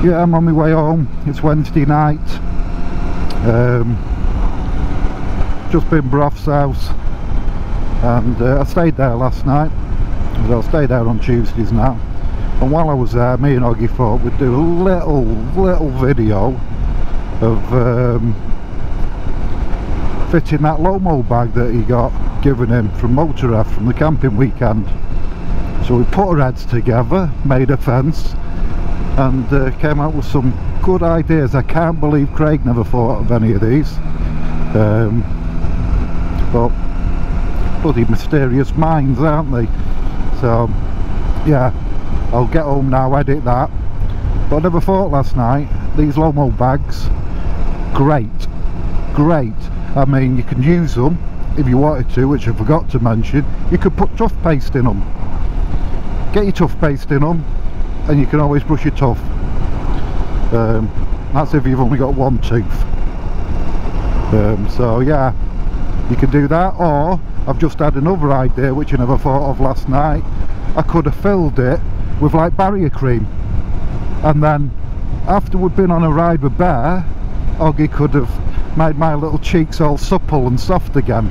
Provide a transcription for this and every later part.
Yeah, I'm on my way home. It's Wednesday night. Just been Broth's house, and I stayed there last night. I'll stay there on Tuesdays now. And while I was there, me and Oggy thought we'd do a little video of fitting that LOMO bag that he got given him from motourev from the camping weekend. So we put our heads together, made a fence, and came out with some good ideas. I can't believe Craig never thought of any of these. But bloody mysterious minds, aren't they? So yeah, I'll get home now, edit that. But I never thought last night, these LOMO bags, great. I mean, you can use them if you wanted to, which I forgot to mention. You could put toothpaste in them. Get your toothpaste in them, and you can always brush your tooth. That's if you've only got one tooth. So yeah, you can do that. Or I've just had another idea which I never thought of last night. I could have filled it with like barrier cream, and then after we'd been on a ride with Bear, Oggy could have made my little cheeks all supple and soft again,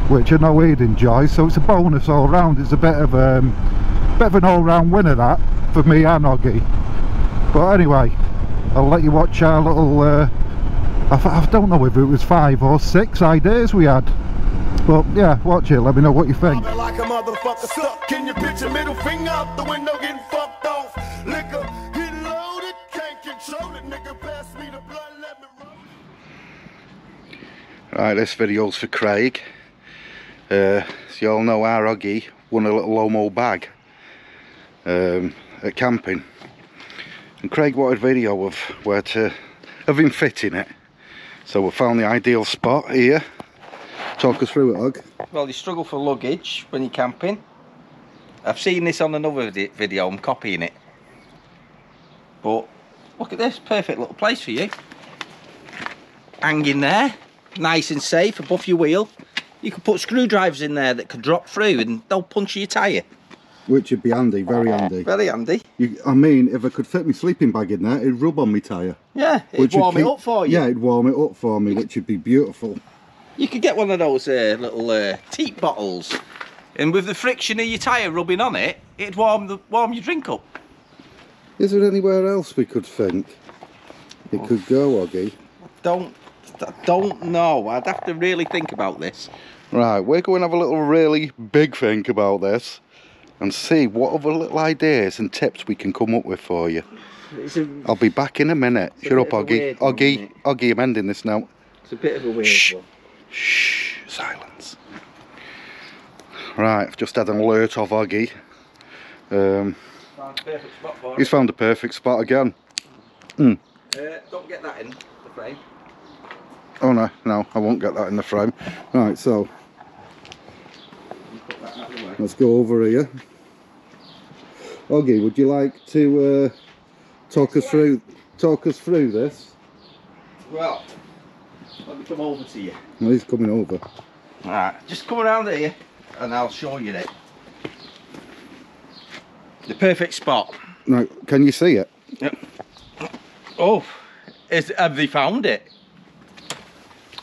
which I know he'd enjoy. So it's a bonus all round. It's a bit of an all-round winner that for me and Oggy. But anyway, I'll let you watch our little I don't know if it was 5 or 6 ideas we had, but yeah, watch it, let me know what you think. Like a motherfucker stuck. Can you picture middle finger out the window getting fucked off? Liquor, get loaded, can't control it, nigga, pass me the blood, let me roll. Right, this video's for Craig. So you all know our Oggy won a little LOMO bag at camping, and Craig wanted a video of him fitting it. So we found the ideal spot here. Talk us through it, Og. Well, you struggle for luggage when you're camping. I've seen this on another video, I'm copying it. But look at this, perfect little place for you. Hanging there, nice and safe above your wheel. You can put screwdrivers in there that can drop through and they'll puncture your tyre. Which would be handy, very handy. Very handy. I mean, if I could fit my sleeping bag in there, it'd rub on my tyre. Yeah, it'd warm it up for you. Yeah, it'd warm it up for me, which would be beautiful. You could get one of those little teat bottles, and with the friction of your tyre rubbing on it, it'd warm your drink up. Is there anywhere else we could think it could go, Oggy? I don't know. I'd have to really think about this. Right, we're going to have a little really big think about this and see what other little ideas and tips we can come up with for you. I'll be back in a minute. Shut up, Oggy. Oggy, I'm ending this now. It's a bit of a weird one. Shh, silence. Right, I've just had an alert of Oggy. Found a perfect spot for he's found a perfect spot again. Don't get that in the frame. Oh no, I won't get that in the frame. Right, so let's go over here. Oggy, would you like to talk us through this? Well, let me come over to you. Well, he's coming over. Alright, just come around here and I'll show you it. The perfect spot. Right, can you see it? Yep. Oh, have they found it?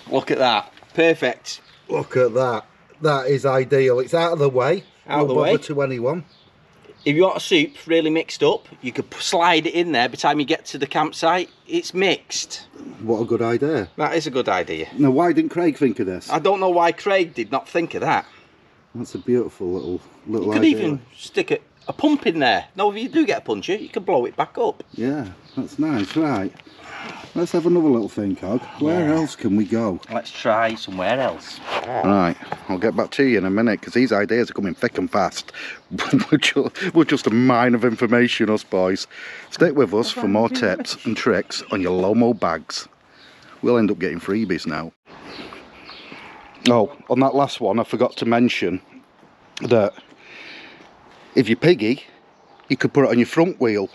Look at that. Perfect. Look at that. That is ideal. It's out of the way. Out of the way. Not bother to anyone. If you want a soup really mixed up, you could slide it in there by the time you get to the campsite. It's mixed. What a good idea. That is a good idea. Now, why didn't Craig think of this? I don't know why Craig did not think of that. That's a beautiful little you idea. could even stick a pump in there. Now, if you do get a puncher, you can blow it back up. Yeah, that's nice. Right. Let's have another little think, Og. Where else can we go? Let's try somewhere else. Right, I'll get back to you in a minute, because these ideas are coming thick and fast. We're just a mine of information, us boys. Stick with us for more tips and tricks on your LOMO bags. We'll end up getting freebies now. Oh, on that last one, I forgot to mention that if you're piggy, you could put it on your front wheel.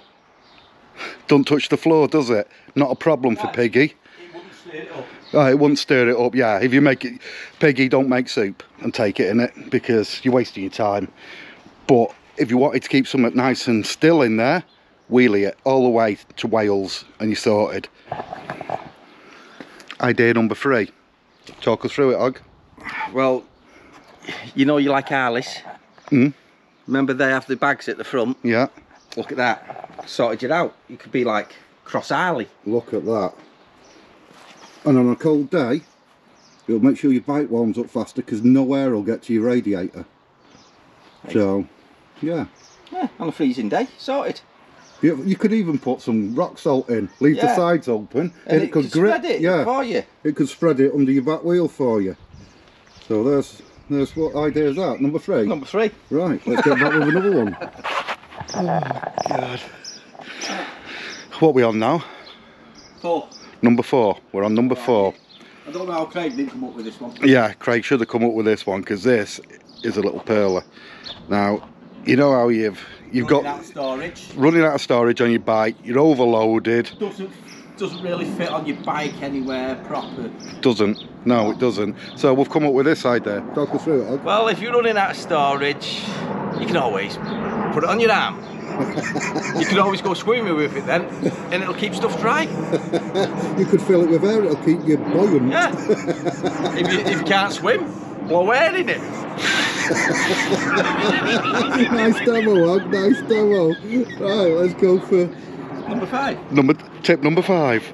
Don't touch the floor, does it? Not a problem for piggy. It wouldn't stir it up. Oh, it wouldn't stir it up, yeah. If you make it piggy, don't make soup and take it in it, because you're wasting your time. But if you wanted to keep something nice and still in there, wheelie it all the way to Wales and you're sorted. Idea number 3. Talk us through it, Og. Well, you know you like Harleys? Mm. Remember they have the bags at the front? Yeah. Look at that. Sorted it out. You could be like cross Harley. Look at that. And on a cold day, you'll make sure your bike warms up faster because no air will get to your radiator. Right. So, yeah. Yeah, on a freezing day, sorted. You could even put some rock salt in, leave the sides open, and it could grip spread it for you. It could spread it under your back wheel for you. So there's what idea is that? Number 3? Number 3. Right, let's get back with another one. Oh, God. What are we on now? 4. Number 4. We're on number 4. I don't know how Craig didn't come up with this one. Yeah, Craig should have come up with this one because this is a little perler. Now, you know how you've got out of storage. Running out of storage on your bike, you're overloaded. Doesn't really fit on your bike anywhere proper. Doesn't. No, it doesn't. So we've come up with this idea. Talk us through it, Og. Well, if you're running out of storage, you can always put it on your arm. You can always go swimming with it then, and it'll keep stuff dry. You could fill it with air, it'll keep you buoyant. Yeah. if you can't swim, blow air in it. Nice demo, Og, nice demo. Right, let's go for number 5. Tip number 5.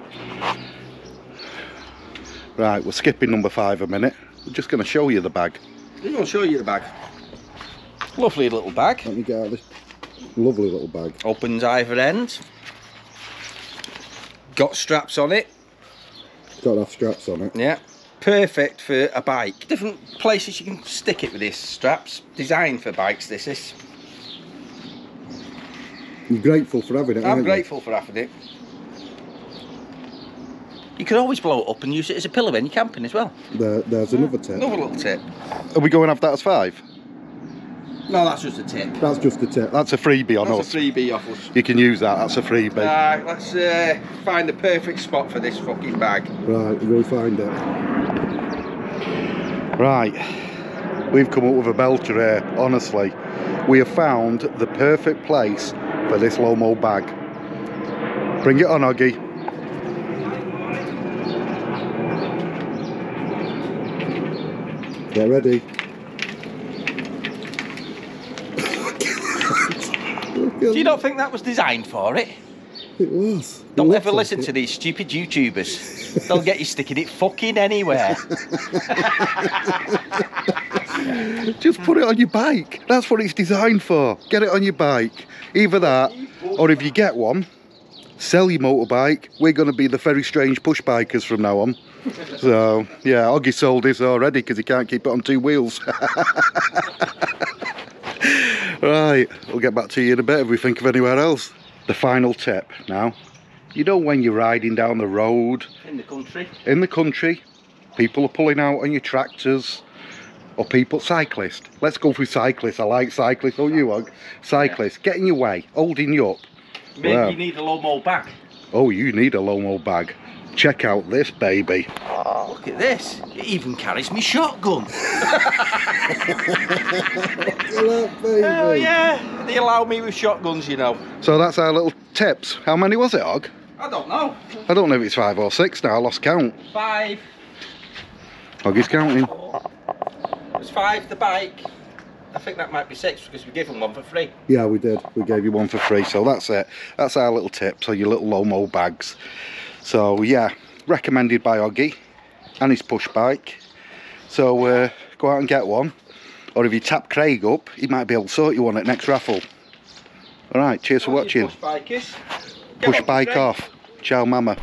Right, we're skipping number 5 a minute. We're just going to show you the bag. I'm going to show you the bag. Lovely little bag. Let me get out this lovely little bag. Opens either end. Got straps on it. Got to have straps on it. Yeah. Perfect for a bike. Different places you can stick it with this straps. Designed for bikes, this is. You're grateful for having it, I'm grateful for having it. You could always blow it up and use it as a pillow when you're camping as well. There's another tip. Another little tip. Are we going to have that as 5? No, that's just a tip. That's just a tip. That's a freebie on us. That's a freebie off us. You can use that. That's a freebie. Right, let's find the perfect spot for this fucking bag. Right, we'll find it. Right, we've come up with a belter here, honestly. We have found the perfect place for this LOMO bag. Bring it on, Oggy. Get ready. Do you not think that was designed for it? It was. Don't ever listen to these stupid YouTubers. They'll get you sticking it fucking anywhere. Just put it on your bike. That's what it's designed for. Get it on your bike. Either that, or if you get one, sell your motorbike. We're going to be the Very Strange Push Bikers from now on. So, yeah, Oggy sold his already because he can't keep it on 2 wheels. Right, we'll get back to you in a bit if we think of anywhere else. The final tip now. You know when you're riding down the road in the country, people are pulling out on your tractors, or cyclists. Let's go for cyclists. I like cyclists, don't you, Og? Cyclists, get in your way, holding you up. Maybe you need a LOMO bag. Oh, you need a LOMO bag. Check out this baby. Look at this. It even carries me shotgun. Look at that, baby. Oh yeah, they allow me with shotguns, you know. So that's our little tips. How many was it, Og? I don't know. I don't know if it's 5 or 6 now. I lost count. 5. Oggy's counting. It's 5 the bike. I think that might be 6 because we gave them one for free. Yeah, we did. We gave you one for free. So that's it. That's our little tips on your little LOMO bags. So yeah, recommended by Oggy and his push bike. So go out and get one. Or if you tap Craig up, he might be able to sort you one at next raffle. Alright, cheers for watching. Push bikers. Push bike off. Ciao, mama.